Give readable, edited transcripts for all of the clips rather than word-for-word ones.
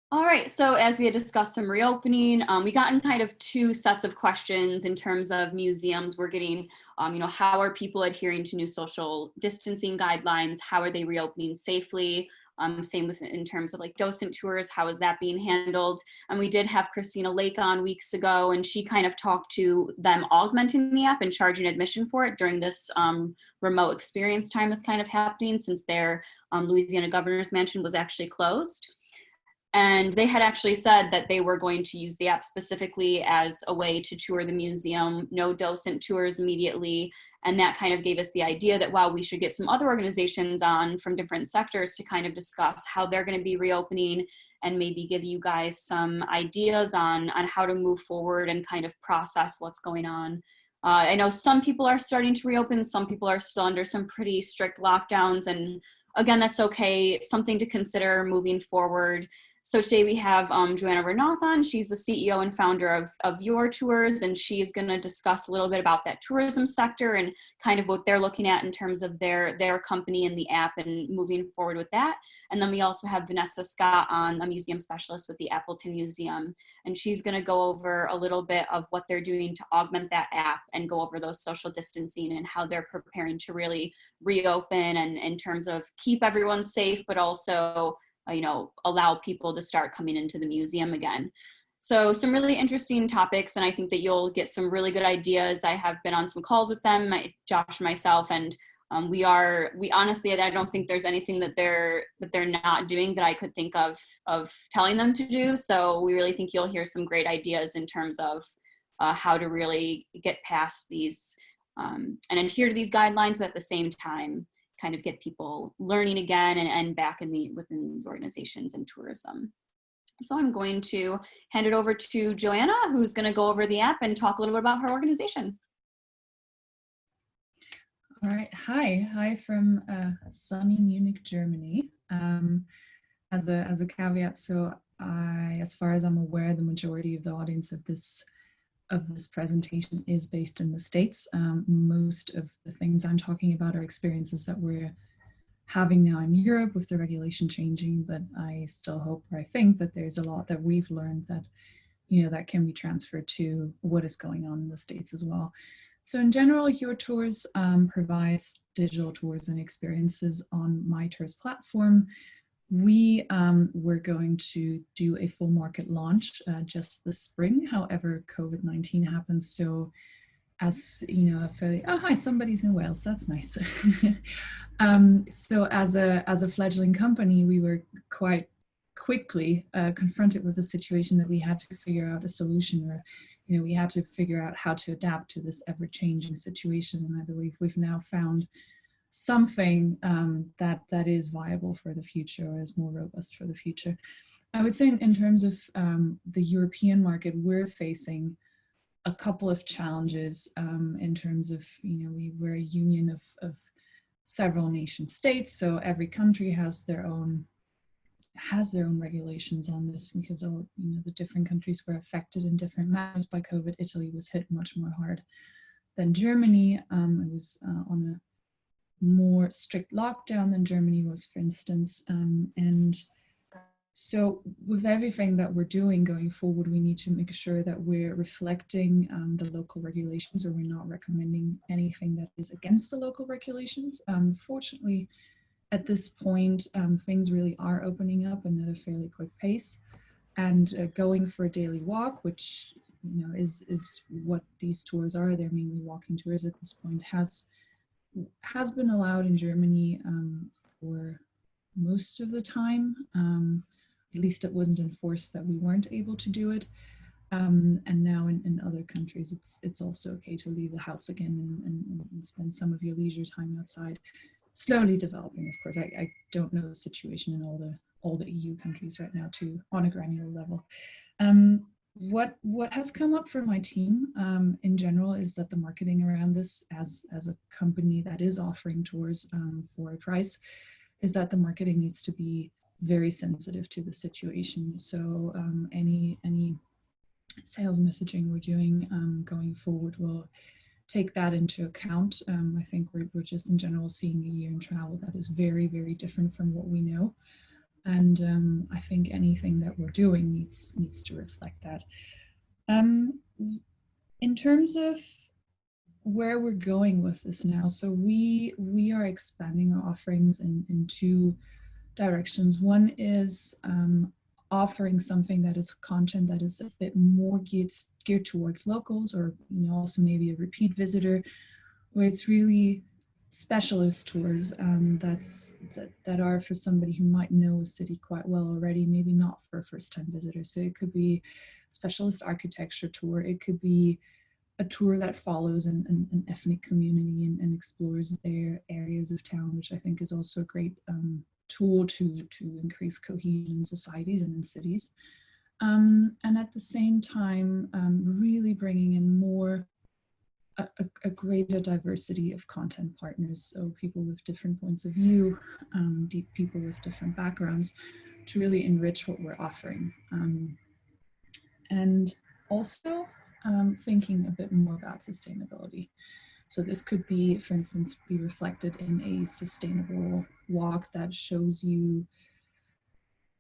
All right, so as we had discussed some reopening, we got in kind of two sets of questions in terms of museums. We're getting, how are people adhering to new social distancing guidelines? How are they reopening safely? Same with in terms of like docent tours, how is that being handled? And we did have Christina Lake on weeks ago, and she kind of talked to them augmenting the app and charging admission for it during this remote experience time that's kind of happening since their Louisiana governor's mansion was actually closed. And they had actually said that they were going to use the app specifically as a way to tour the museum, no docent tours immediately. And that kind of gave us the idea that, wow, we should get some other organizations on from different sectors to kind of discuss how they're going to be reopening and maybe give you guys some ideas on how to move forward and kind of process what's going on. I know some people are starting to reopen, some people are still under some pretty strict lockdowns, and again, that's okay, something to consider moving forward. So today we have Johanna Renoth on. She's the CEO and founder of YoorTours, and she's going to discuss a little bit about that tourism sector and kind of what they're looking at in terms of their company and the app and moving forward with that. And then we also have Vanessa Scott on, a museum specialist with the Appleton Museum, and she's going to go over a little bit of what they're doing to augment that app and go over those social distancing and how they're preparing to really reopen and in terms of keep everyone safe, but also allow people to start coming into the museum again. So some really interesting topics, and I think that you'll get some really good ideas. I have been on some calls with them, Josh and myself, and we honestly, I don't think there's anything that they're not doing that I could think of telling them to do. So we really think you'll hear some great ideas in terms of how to really get past these and adhere to these guidelines, but at the same time, kind of get people learning again and back within these organizations and tourism. So I'm going to hand it over to Johanna, who's going to go over the app and talk a little bit about her organization. All right. Hi from sunny Munich, Germany. As a caveat, so as far as I'm aware, the majority of the audience of this presentation is based in the States. Most of the things I'm talking about are experiences that we're having now in Europe with the regulation changing, but I still hope, or I think that there's a lot that we've learned that, that can be transferred to what is going on in the States as well. So in general, YourTours provides digital tours and experiences on MyTours platform. We were going to do a full market launch just this spring. However, COVID-19 happened. So as hi, somebody's in Wales. That's nice. So as a fledgling company, we were quite quickly confronted with the situation that we had to figure out a solution, or we had to figure out how to adapt to this ever-changing situation. And I believe we've now found something that is viable for the future, or is more robust for the future. I would say in terms of the European market, we're facing a couple of challenges in terms of, we're a union of several nation states, so every country has their own regulations on this, because the different countries were affected in different manners by COVID. Italy was hit much more hard than Germany. It was on a more strict lockdown than Germany was, for instance. And so with everything that we're doing going forward, we need to make sure that we're reflecting the local regulations, or we're not recommending anything that is against the local regulations. Fortunately, at this point, things really are opening up and at a fairly quick pace. And going for a daily walk, which is what these tours are, they're mainly walking tours at this point, has been allowed in Germany for most of the time. At least it wasn't enforced that we weren't able to do it. And now in other countries, it's also okay to leave the house again and spend some of your leisure time outside. Slowly developing, of course. I don't know the situation in all the EU countries right now on a granular level. What has come up for my team in general is that the marketing around this, as a company that is offering tours for a price, is that the marketing needs to be very sensitive to the situation. So any sales messaging we're doing going forward will take that into account. I think we're just in general seeing a year in travel that is very, very different from what we know. And I think anything that we're doing needs to reflect that. Um, in terms of where we're going with this now, so we are expanding our offerings in two directions. One is offering something that is content that is a bit more geared towards locals, or also maybe a repeat visitor, where it's really specialist tours that are for somebody who might know a city quite well already, maybe not for a first-time visitor. So it could be specialist architecture tour, it could be a tour that follows an ethnic community and explores their areas of town, which I think is also a great tool to increase cohesion in societies and in cities. And at the same time, really bringing in a greater diversity of content partners, so people with different points of view, people with different backgrounds, to really enrich what we're offering. And also thinking a bit more about sustainability. So this could be, for instance, be reflected in a sustainable walk that shows you,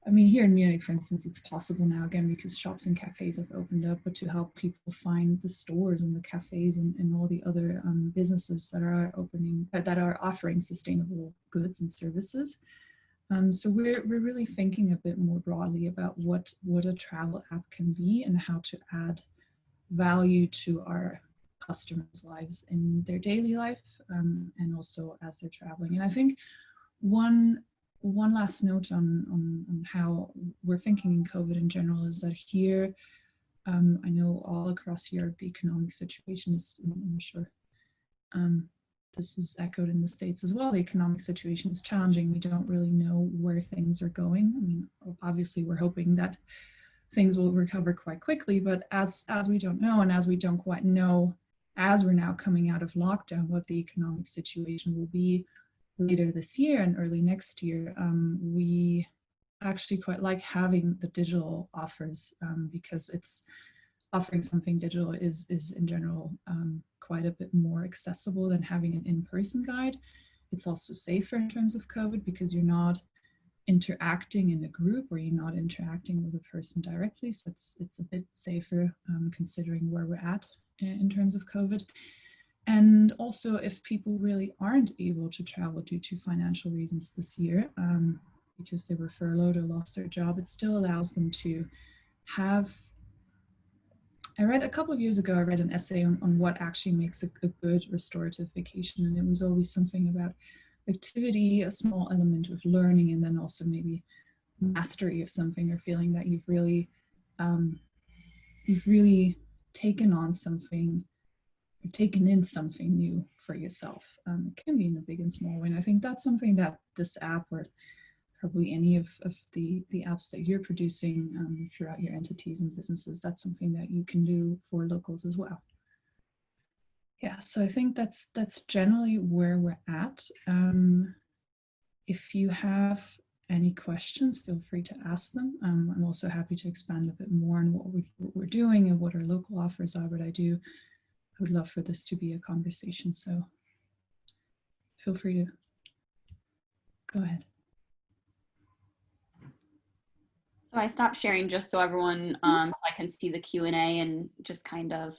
I mean, here in Munich, for instance, it's possible now, again, because shops and cafes have opened up, but to help people find the stores and the cafes and all the other businesses that are that are offering sustainable goods and services. So we're really thinking a bit more broadly about what a travel app can be and how to add value to our customers' lives in their daily life, and also as they're traveling. And I think one last note on how we're thinking in COVID in general is that here, I know all across Europe, the economic situation is, I'm sure this is echoed in the States as well, the economic situation is challenging. We don't really know where things are going. I mean, obviously we're hoping that things will recover quite quickly, but as we don't know, and as we don't quite know, as we're now coming out of lockdown, what the economic situation will be later this year and early next year, we actually quite like having the digital offers, because it's offering something digital is in general quite a bit more accessible than having an in-person guide. It's also safer in terms of COVID because you're not interacting in a group, or you're not interacting with a person directly. So it's a bit safer considering where we're at in terms of COVID. And also, if people really aren't able to travel due to financial reasons this year, because they were furloughed or lost their job, it still allows them to have, I read a couple of years ago, I read an essay on what actually makes a good restorative vacation. And it was always something about activity, a small element of learning, and then also maybe mastery of something, or feeling that you've really taken on something, or taken in something new for yourself. It can be in a big and small way. And I think that's something that this app, or probably any of the apps that you're producing throughout your entities and businesses, that's something that you can do for locals as well. Yeah, so I think that's generally where we're at. If you have any questions, feel free to ask them. I'm also happy to expand a bit more on what we're doing and what our local offers are, but I would love for this to be a conversation, so feel free to go ahead. So I stopped sharing just so everyone, so I can see the Q&A and just kind of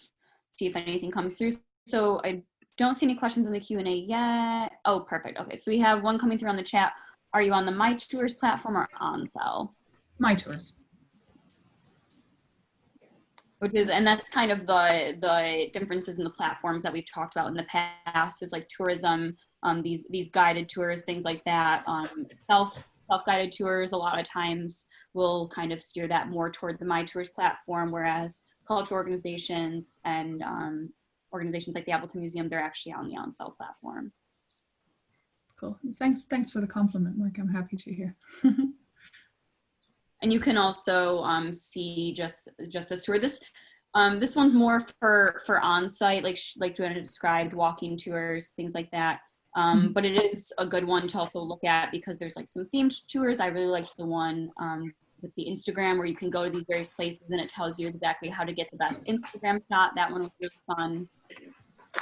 see if anything comes through. So I don't see any questions in the Q&A yet. Oh, perfect. Okay, so we have one coming through on the chat. Are you on the My Tours platform or OnSell? My Tours. And that's kind of the differences in the platforms that we've talked about in the past, is like tourism, these guided tours, things like that. Self-guided tours, a lot of times will kind of steer that more toward the My Tours platform, whereas cultural organizations and organizations like the Appleton Museum, they're actually on the OnSell platform. Cool. Thanks for the compliment, Mark. I'm happy to hear. And you can also see just this tour. This one's more for on-site, like Johanna described, walking tours, things like that. But it is a good one to also look at because there's like some themed tours. I really liked the one with the Instagram, where you can go to these various places and it tells you exactly how to get the best Instagram shot. That one was really fun.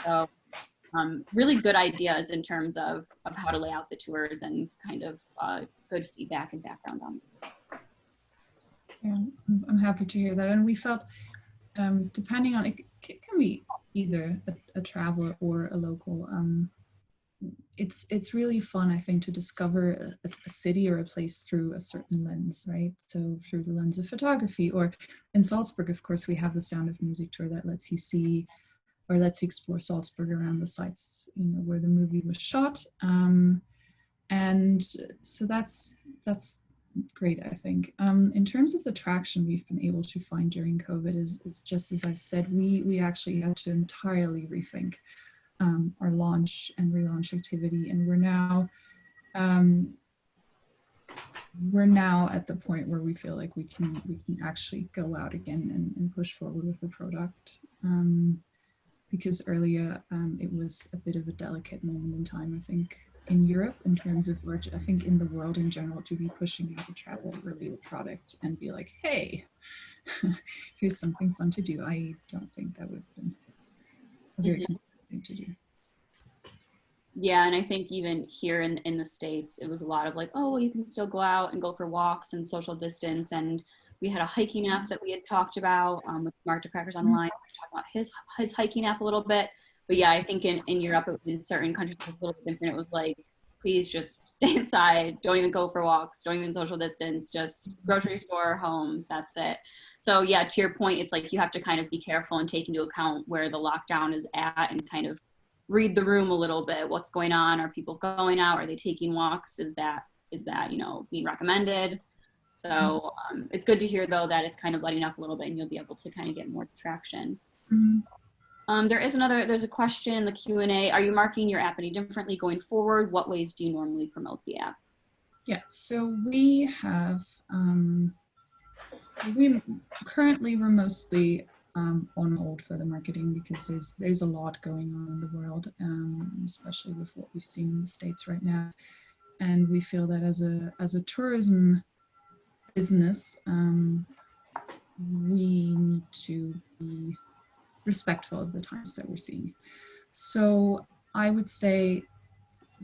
So really good ideas in terms of how to lay out the tours and kind of good feedback and background on them. Yeah, I'm happy to hear that. And we felt, depending on, it can be either a traveler or a local. It's really fun, I think, to discover a city or a place through a certain lens, right? So through the lens of photography, or in Salzburg, of course, we have the Sound of Music tour that lets you see, or lets you explore Salzburg around the sites, where the movie was shot. And so that's great, I think. In terms of the traction we've been able to find during COVID is just as I've said, we actually had to entirely rethink our launch and relaunch activity, and we're now at the point where we feel like we can actually go out again and push forward with the product. Because earlier it was a bit of a delicate moment in time, I think, in Europe in terms of, or I think in the world in general, to be pushing out a travel-related product and be like, hey, here's something fun to do. I don't think that would have been a very considerate thing to do. Yeah, and I think even here in the States, it was a lot of like, oh, well, you can still go out and go for walks and social distance. And we had a hiking app that we had talked about with Mark DeCrackers Online. We talked about his hiking app a little bit. But yeah, I think in Europe, in certain countries, it was a little bit different. It was like, please just stay inside. Don't even go for walks. Don't even social distance. Just grocery store, home. That's it. So yeah, to your point, it's like you have to kind of be careful and take into account where the lockdown is at and kind of read the room a little bit. What's going on? Are people going out? Are they taking walks? Is that being recommended? So it's good to hear though that it's kind of letting up a little bit and you'll be able to kind of get more traction. There's a question in the Q&A. Are you marketing your app any differently going forward? What ways do you normally promote the app? Yeah, so we have, we're mostly on hold for the marketing because there's a lot going on in the world, especially with what we've seen in the States right now. And we feel that as a tourism business, we need to be respectful of the times that we're seeing. So I would say,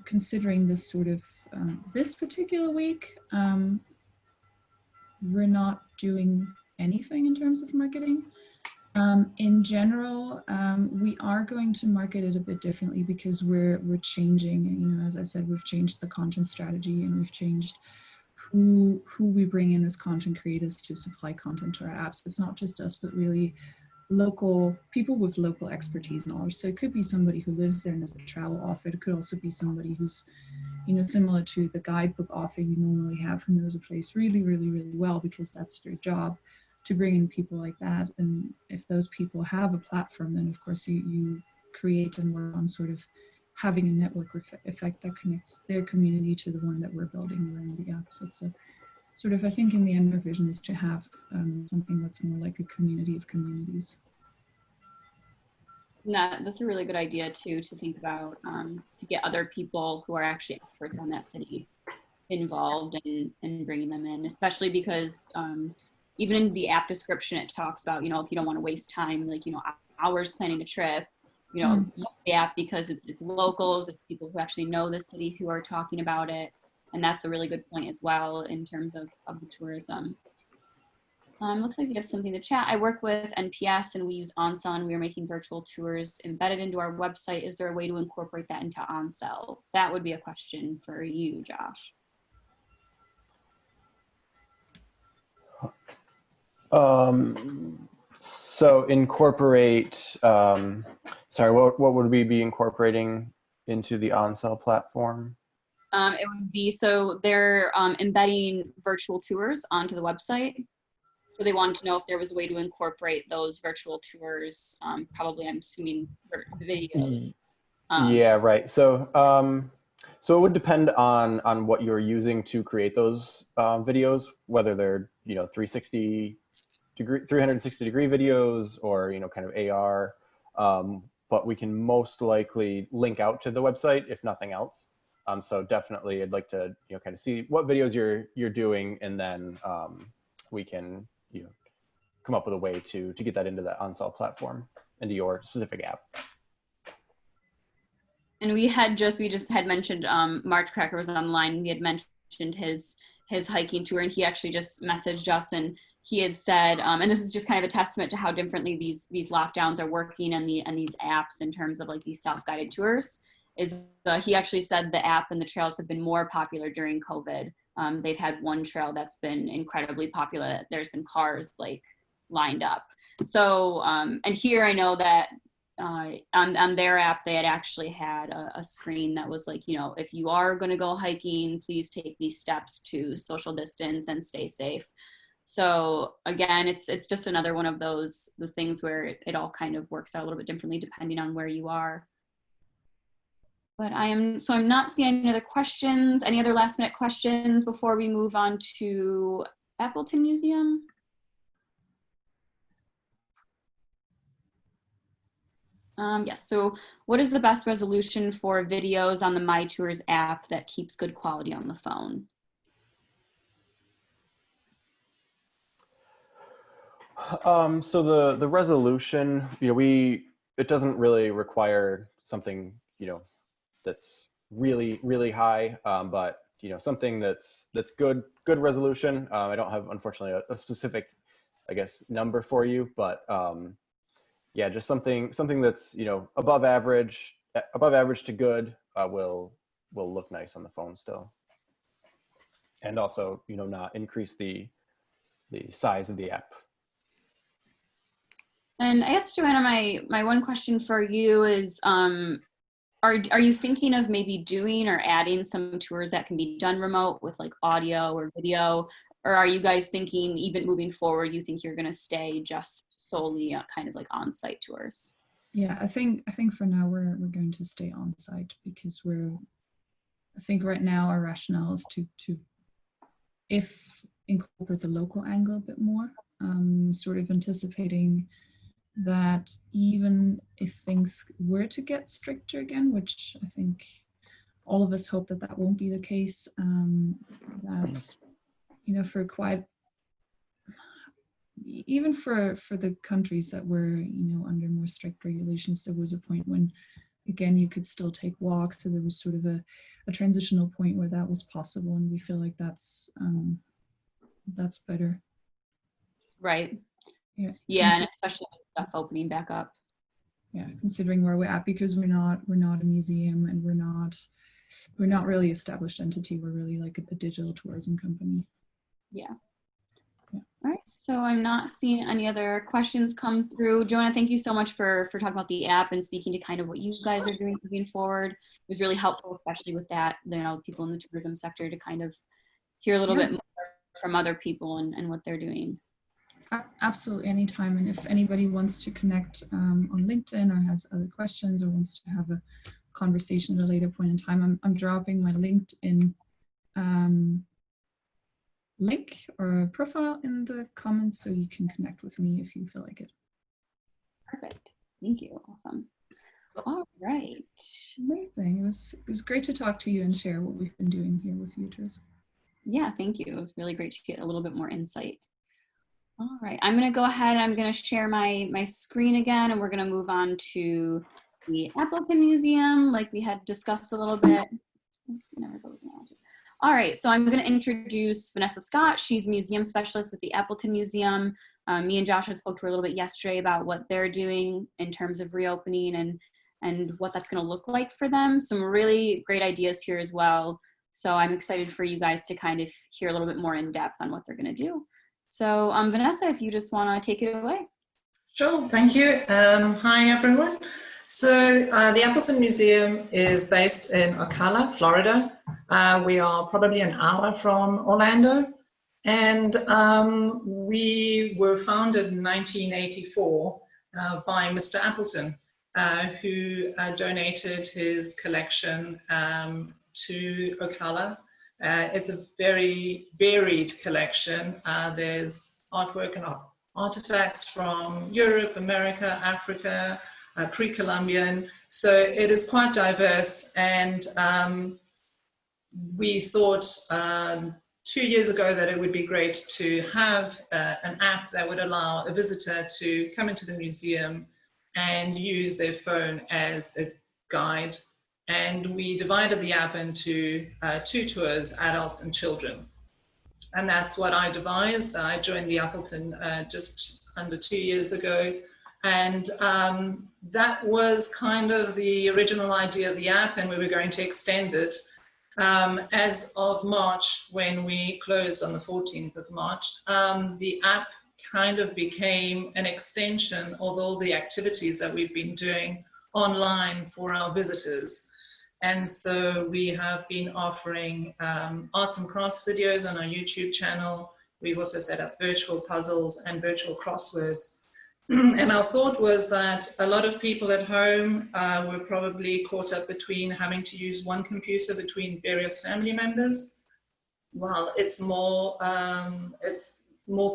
considering this sort of this particular week, we're not doing anything in terms of marketing. In general, we are going to market it a bit differently because we're changing. As I said, we've changed the content strategy and we've changed who we bring in as content creators to supply content to our apps. It's not just us, but really local people with local expertise knowledge. So it could be somebody who lives there and is a travel author. It could also be somebody who's, similar to the guidebook author you normally have, who knows a place really, really, really well because that's their job, to bring in people like that. And if those people have a platform, then of course you create and work on sort of having a network effect that connects their community to the one that we're building around the app. So it's a sort of, I think in the end, our vision is to have something that's more like a community of communities. Yeah, that's a really good idea too, to think about, to get other people who are actually experts on that city involved and bringing them in, especially because even in the app description, it talks about, if you don't want to waste time, like, hours planning a trip, use the app because it's locals, it's people who actually know the city who are talking about it. And that's a really good point as well in terms of the tourism. Looks like we have something to chat. I work with NPS and we use OnSell. We are making virtual tours embedded into our website. Is there a way to incorporate that into OnSell? That would be a question for you, Josh. So incorporate, sorry, what would we be incorporating into the OnSell platform? It would be, so they're embedding virtual tours onto the website. So they wanted to know if there was a way to incorporate those virtual tours, probably I'm assuming for videos. Yeah, right. So so it would depend on what you're using to create those videos, whether they're 360 degree videos or kind of AR. But we can most likely link out to the website if nothing else. So definitely, I'd like to kind of see what videos you're doing, and then we can come up with a way to get that into the OnSell platform, into your specific app. And we just had mentioned Mark Cracker was online. We had mentioned his hiking tour, and he actually just messaged us, and he had said, and this is just kind of a testament to how differently these lockdowns are working and these apps in terms of like these self-guided tours. He actually said the app and the trails have been more popular during COVID. They've had one trail that's been incredibly popular. There's been cars like lined up. So, and here I know that on their app, they had actually had a screen that was like, you know, if you are going to go hiking, please take these steps to social distance and stay safe. So again, it's just another one of those things where it all kind of works out a little bit differently depending on where you are. But I'm not seeing any other questions. Any other last minute questions before we move on to Appleton Museum? Yes, so what is the best resolution for videos on the My Tours app that keeps good quality on the phone? So the resolution, you know, it doesn't really require something, you know, that's really high, but you know, something that's good resolution. I don't have, unfortunately, a specific, I guess, number for you, but yeah, just something that's, you know, above average to good will look nice on the phone still, and also, you know, not increase the size of the app. And I guess, Johanna, my one question for you is, are you thinking of maybe doing or adding some tours that can be done remote with like audio or video? Or are you guys thinking, even moving forward, you think you're going to stay just solely kind of like on-site tours? Yeah, I think for now we're going to stay on site because I think right now our rationale is to incorporate the local angle a bit more, sort of anticipating that even if things were to get stricter again, which I think all of us hope that won't be the case, that, you know, even for the countries that were, you know, under more strict regulations, there was a point when, again, you could still take walks. So there was sort of a transitional point where that was possible, and we feel like that's better. Right. Yeah. Yeah, and especially with stuff opening back up. Yeah, considering where we're at, because we're not a museum, and we're not really established entity. We're really like a digital tourism company. Yeah. All right, so I'm not seeing any other questions come through. Joanna, thank you so much for talking about the app and speaking to kind of what you guys are doing moving forward. It was really helpful, especially with that, you know, people in the tourism sector, to kind of hear a little bit more from other people and what they're doing. Absolutely, anytime. And if anybody wants to connect on LinkedIn or has other questions or wants to have a conversation at a later point in time, I'm dropping my LinkedIn link or profile in the comments, so you can connect with me if you feel like it. Perfect. Thank you. Awesome. All right. Amazing. It was great to talk to you and share what we've been doing here with YoorTours. Yeah, thank you. It was really great to get a little bit more insight. All right, I'm going to go ahead. I'm going to share my screen again, and we're going to move on to the Appleton Museum, like we had discussed a little bit. All right, so I'm going to introduce Vanessa Scott. She's a museum specialist with the Appleton Museum. Me and Josh had spoke to her a little bit yesterday about what they're doing in terms of reopening and what that's going to look like for them. Some really great ideas here as well. So I'm excited for you guys to kind of hear a little bit more in depth on what they're going to do. So Vanessa, if you just want to take it away. Sure, thank you. Hi, everyone. So the Appleton Museum is based in Ocala, Florida. We are probably an hour from Orlando. And we were founded in 1984 by Mr. Appleton, who donated his collection to Ocala. It's a very varied collection. There's artwork and artifacts from Europe, America, Africa, pre-Columbian. So it is quite diverse, and we thought 2 years ago that it would be great to have an app that would allow a visitor to come into the museum and use their phone as a guide And we divided the app into 2 tours, adults and children. And that's what I devised. I joined the Appleton just under 2 years ago. And that was kind of the original idea of the app, and we were going to extend it. As of March, when we closed on the 14th of March, the app kind of became an extension of all the activities that we've been doing online for our visitors. And so we have been offering arts and crafts videos on our YouTube channel. We've also set up virtual puzzles and virtual crosswords. And our thought was that a lot of people at home were probably caught up between having to use one computer between various family members. Well, it's more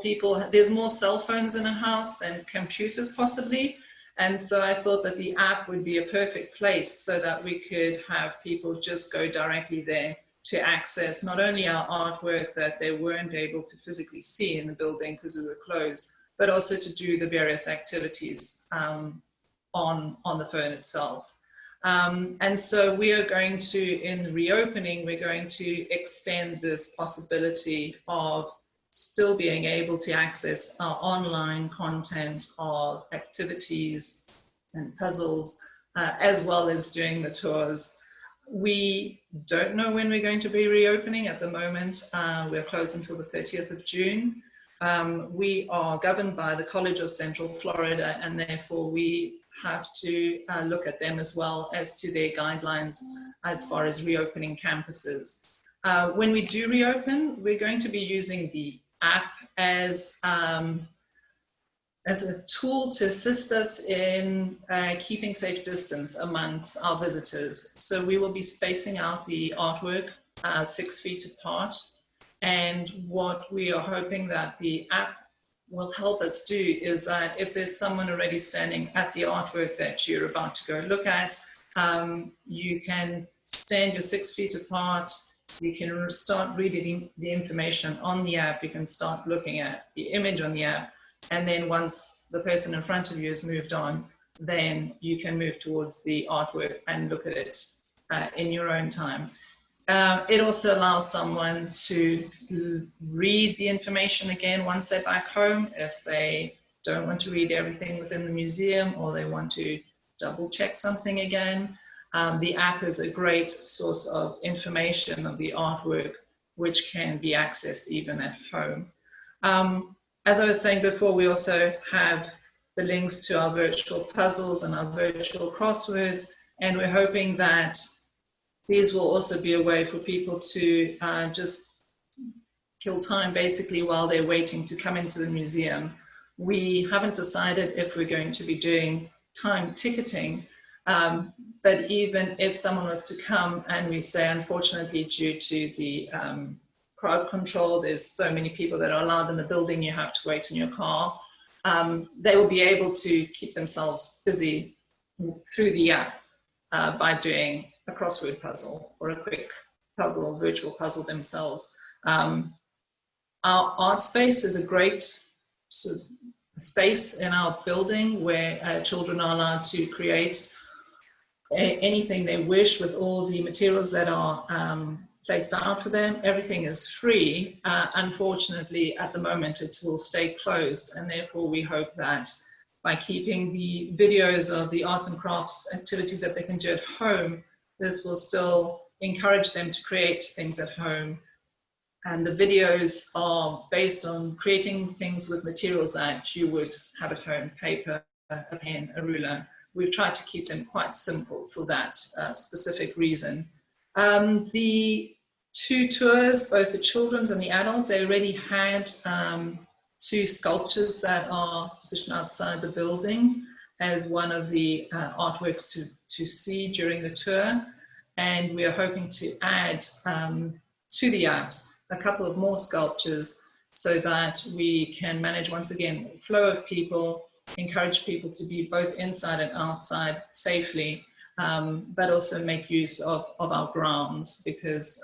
people, there's more cell phones in a house than computers possibly. And so I thought that the app would be a perfect place so that we could have people just go directly there to access not only our artwork that they weren't able to physically see in the building because we were closed, but also to do the various activities on the phone itself. And so we are going to, in the reopening, we're going to extend this possibility of still being able to access our online content of activities and puzzles, as well as doing the tours. We don't know when we're going to be reopening at the moment. We're closed until the 30th of June. We are governed by the College of Central Florida, and therefore we have to look at them as well as to their guidelines as far as reopening campuses. When we do reopen, we're going to be using the app as a tool to assist us in keeping safe distance amongst our visitors. So we will be spacing out the artwork 6 feet apart. And what we are hoping that the app will help us do is that if there's someone already standing at the artwork that you're about to go look at, you can stand your 6 feet apart. You can start reading the information on the app. You can start looking at the image on the app. And then once the person in front of you has moved on, then you can move towards the artwork and look at it in your own time. It also allows someone to read the information again once they're back home if they don't want to read everything within the museum or they want to double check something again. The app is a great source of information of the artwork, which can be accessed even at home. As I was saying before, we also have the links to our virtual puzzles and our virtual crosswords, and we're hoping that these will also be a way for people to just kill time basically while they're waiting to come into the museum. We haven't decided if we're going to be doing time ticketing, but even if someone was to come and we say, unfortunately, due to the crowd control, there's so many people that are allowed in the building, you have to wait in your car, they will be able to keep themselves busy through the app by doing a crossword puzzle or a quick puzzle or virtual puzzle themselves. Our art space is a great sort of space in our building where children are allowed to create anything they wish with all the materials that are placed out for them. Everything is free. Unfortunately, at the moment, it will stay closed, and therefore we hope that by keeping the videos of the arts and crafts activities that they can do at home, this will still encourage them to create things at home. And the videos are based on creating things with materials that you would have at home: paper, a pen, a ruler. We've tried to keep them quite simple for that specific reason. The 2 tours, both the children's and the adult, they already had 2 sculptures that are positioned outside the building as one of the artworks to see during the tour. And we are hoping to add to the apps a couple of more sculptures so that we can manage, once again, the flow of people, encourage people to be both inside and outside safely, but also make use of our grounds, because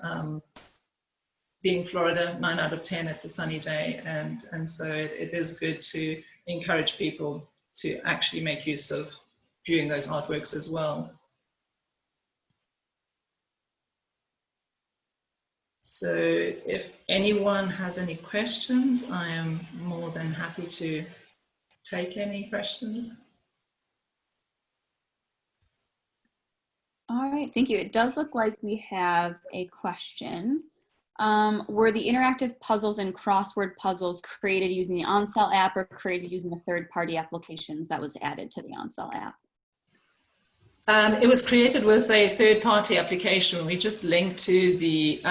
being Florida, 9 out of 10, it's a sunny day, and so it is good to encourage people to actually make use of viewing those artworks as well. So if anyone has any questions, I am more than happy to take any questions. All right, thank you. It does look like we have a question. Were the interactive puzzles and crossword puzzles created using the OnCell app or created using the third-party applications that was added to the OnCell app? It was created with a third-party application. We just linked to the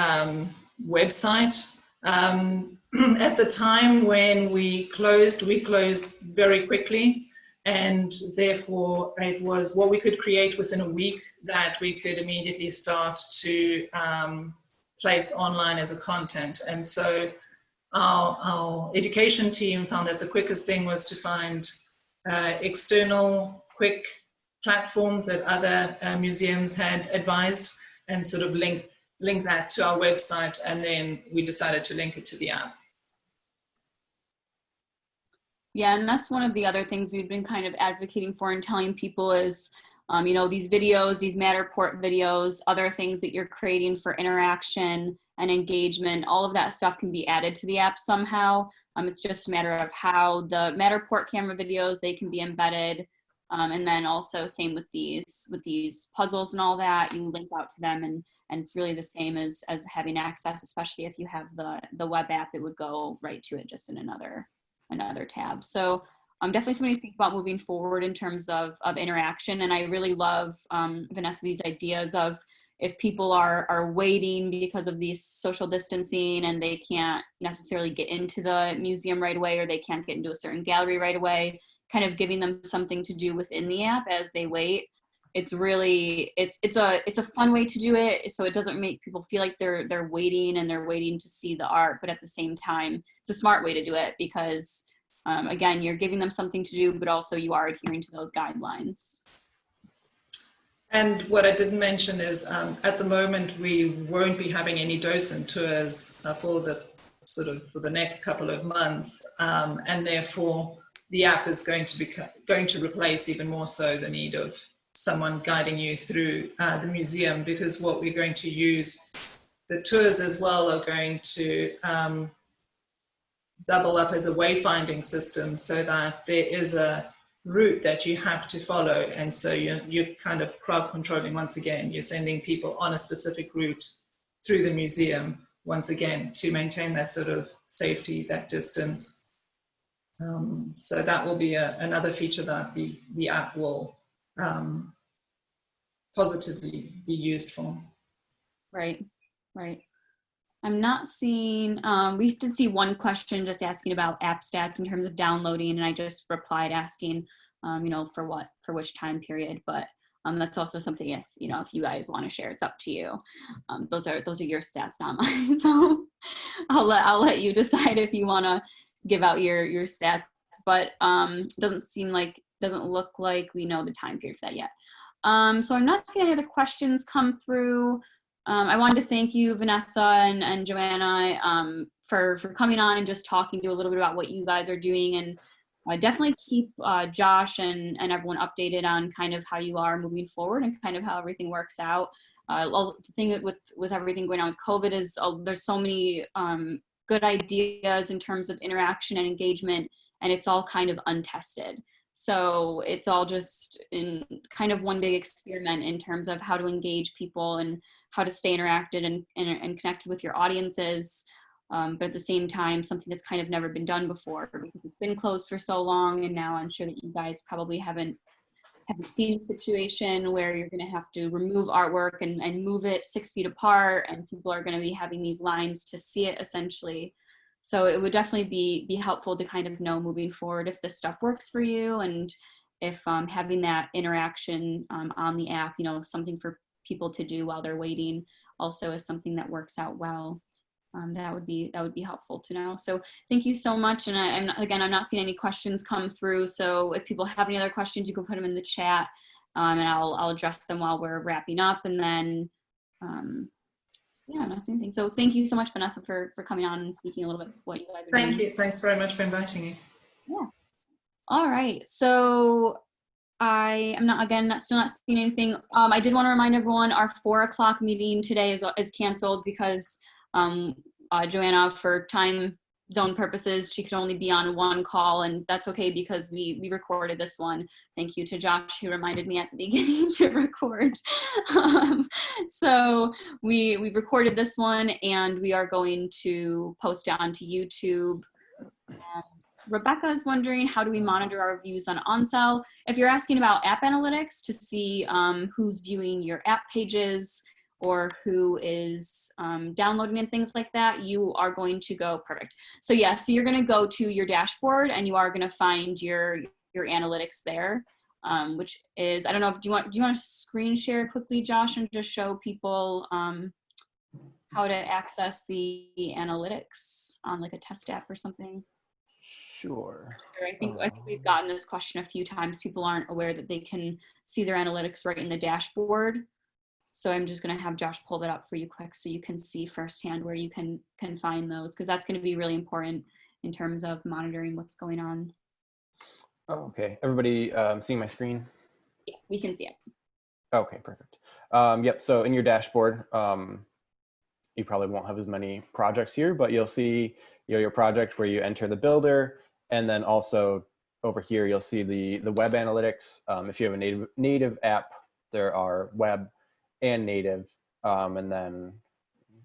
website. At the time when we closed very quickly, and therefore it was what we could create within a week that we could immediately start to place online as a content. And so our education team found that the quickest thing was to find external quick platforms that other museums had advised and sort of link that to our website, and then we decided to link it to the app. Yeah, and that's one of the other things we've been kind of advocating for and telling people is, you know, these videos, these Matterport videos, other things that you're creating for interaction and engagement, all of that stuff can be added to the app somehow. It's just a matter of how the Matterport camera videos, they can be embedded. And then also same with these puzzles and all that, you link out to them, and it's really the same as having access, especially if you have the web app, it would go right to it just in another tab. So definitely something to think about moving forward in terms of interaction. And I really love, Vanessa, these ideas of if people are waiting because of these social distancing and they can't necessarily get into the museum right away, or they can't get into a certain gallery right away, kind of giving them something to do within the app as they wait. It's really, it's a fun way to do it. So it doesn't make people feel like they're waiting and they're waiting to see the art, but at the same time, it's a smart way to do it because again, you're giving them something to do, but also you are adhering to those guidelines. And what I didn't mention is at the moment, we won't be having any docent tours for the next couple of months. And therefore the app is going to replace even more so the need of someone guiding you through the museum, because what we're going to use, the tours as well are going to double up as a wayfinding system, so that there is a route that you have to follow. And so you're kind of crowd controlling once again. You're sending people on a specific route through the museum once again to maintain that sort of safety, that distance. So that will be another feature that the app will positively be used for. Right, right. I'm not seeing, we did see one question just asking about app stats in terms of downloading, and I just replied asking, you know, for which time period, but that's also something if you guys want to share, it's up to you. Those are your stats, not mine. So I'll let you decide if you want to give out your stats, but doesn't look like we know the time period for that yet. So I'm not seeing any other questions come through. I wanted to thank you, Vanessa and Johanna, for coming on and just talking to you a little bit about what you guys are doing, and definitely keep Josh and everyone updated on kind of how you are moving forward and kind of how everything works out. The thing with everything going on with COVID is there's so many good ideas in terms of interaction and engagement, and it's all kind of untested. So it's all just in kind of one big experiment in terms of how to engage people and how to stay interacted and connected with your audiences. But at the same time, something that's kind of never been done before because it's been closed for so long. And now I'm sure that you guys probably haven't seen a situation where you're going to have to remove artwork and move it 6 feet apart, and people are going to be having these lines to see it essentially. So it would definitely be helpful to kind of know moving forward if this stuff works for you, and if having that interaction on the app, something for people to do while they're waiting also is something that works out well. That would be helpful to know. So thank you so much. And I'm not seeing any questions come through. So if people have any other questions, you can put them in the chat, and I'll address them while we're wrapping up. And then, I'm not seeing anything. So thank you so much, Vanessa, for coming on and speaking a little bit what you guys are doing. Thank you. Thanks very much for inviting me. Yeah. All right. So I am still not seeing anything. I did want to remind everyone our 4 o'clock meeting today is canceled because Johanna, for time zone purposes, she could only be on one call, and that's okay because we recorded this one. Thank you to Josh, who reminded me at the beginning to record. So we recorded this one, and we are going to post it onto YouTube. Rebecca is wondering, how do we monitor our views on OnCell? If you're asking about app analytics to see who's viewing your app pages or who is downloading and things like that, you are going to go, perfect. So yeah, so you're gonna go to your dashboard and you are gonna find your analytics there, which is, I don't know, do you want to screen share quickly, Josh, and just show people how to access the analytics on like a test app or something? Sure. I think we've gotten this question a few times. People aren't aware that they can see their analytics right in the dashboard. So I'm just going to have Josh pull that up for you quick so you can see firsthand where you can find those, because that's going to be really important in terms of monitoring what's going on. Oh, okay. Everybody seeing my screen? Yeah, we can see it. Okay, perfect. Yep, so in your dashboard, you probably won't have as many projects here, but you'll see your project where you enter the builder, and then also over here you'll see the web analytics. If you have a native app, there are web and native, and then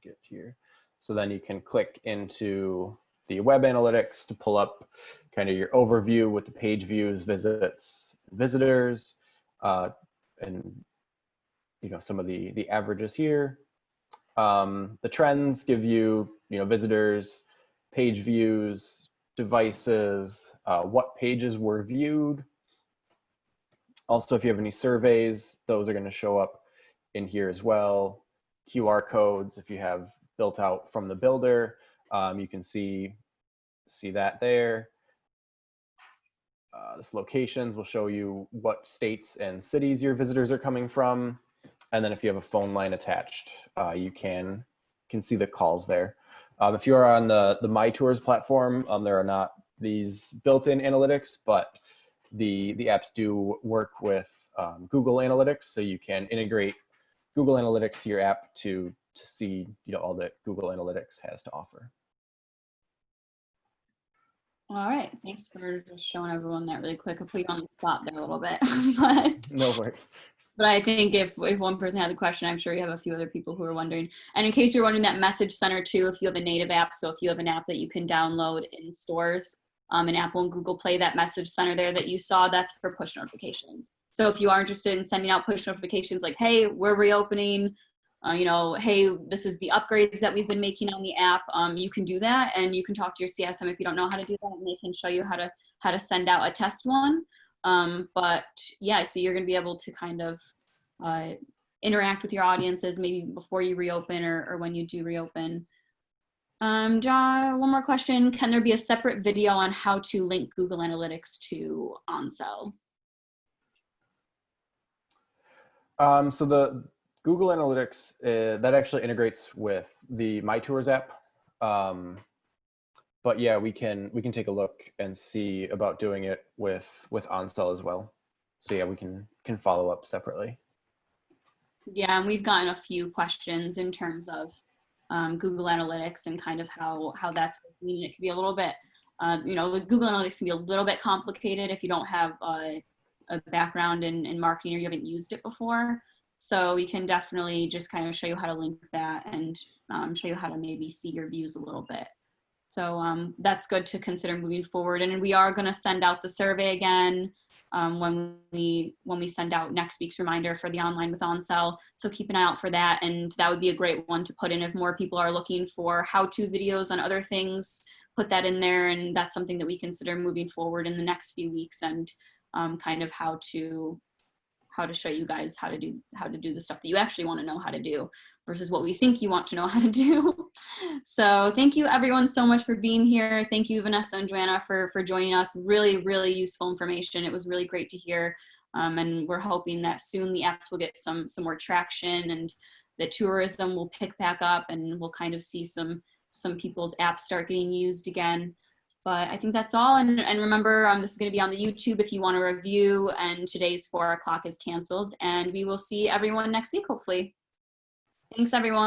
get here. So then you can click into the web analytics to pull up kind of your overview with the page views, visits, visitors, and some of the averages here. The trends give you visitors, page views, devices, what pages were viewed. Also, if you have any surveys, those are going to show up in here as well. QR codes, if you have built out from the builder, you can see that there. This locations will show you what states and cities your visitors are coming from. And then if you have a phone line attached, you can see the calls there. If you are on the YoorTours platform, there are not these built-in analytics, but the apps do work with Google Analytics, so you can integrate Google Analytics to your app to see all that Google Analytics has to offer. All right, thanks for just showing everyone that really quick. I'll put you on the spot there a little bit, but no worries. But I think if one person had the question, I'm sure you have a few other people who are wondering. And in case you're wondering, that message center too, if you have a native app, so if you have an app that you can download in stores, in Apple and Google Play, that message center there that you saw, that's for push notifications. So if you are interested in sending out push notifications like, hey, we're reopening, hey, this is the upgrades that we've been making on the app, you can do that, and you can talk to your CSM if you don't know how to do that, and they can show you how to send out a test one. But yeah, so you're going to be able to kind of interact with your audiences maybe before you reopen or when you do reopen. John, one more question. Can there be a separate video on how to link Google Analytics to OnCell? So the Google Analytics, that actually integrates with the MyTours app. But yeah, we can take a look and see about doing it with OnCell as well. So yeah, we can follow up separately. Yeah, and we've gotten a few questions in terms of Google Analytics and kind of how that's working. It can be a little bit, the Google Analytics can be a little bit complicated if you don't have a background in marketing or you haven't used it before. So we can definitely just kind of show you how to link that and show you how to maybe see your views a little bit. So that's good to consider moving forward. And we are going to send out the survey again when we send out next week's reminder for the Online with OnCell. So keep an eye out for that. And that would be a great one to put in if more people are looking for how-to videos on other things, put that in there. And that's something that we consider moving forward in the next few weeks, and kind of how to show you guys how to do the stuff that you actually want to know how to do versus what we think you want to know how to do. So thank you everyone so much for being here. Thank you, Vanessa and Johanna, for joining us. Really, really useful information. It was really great to hear. And we're hoping that soon the apps will get some more traction and the tourism will pick back up and we'll kind of see some people's apps start getting used again. But I think that's all. And remember, this is going to be on the YouTube if you want to review, and today's 4 o'clock is canceled. And we will see everyone next week, hopefully. Thanks, everyone.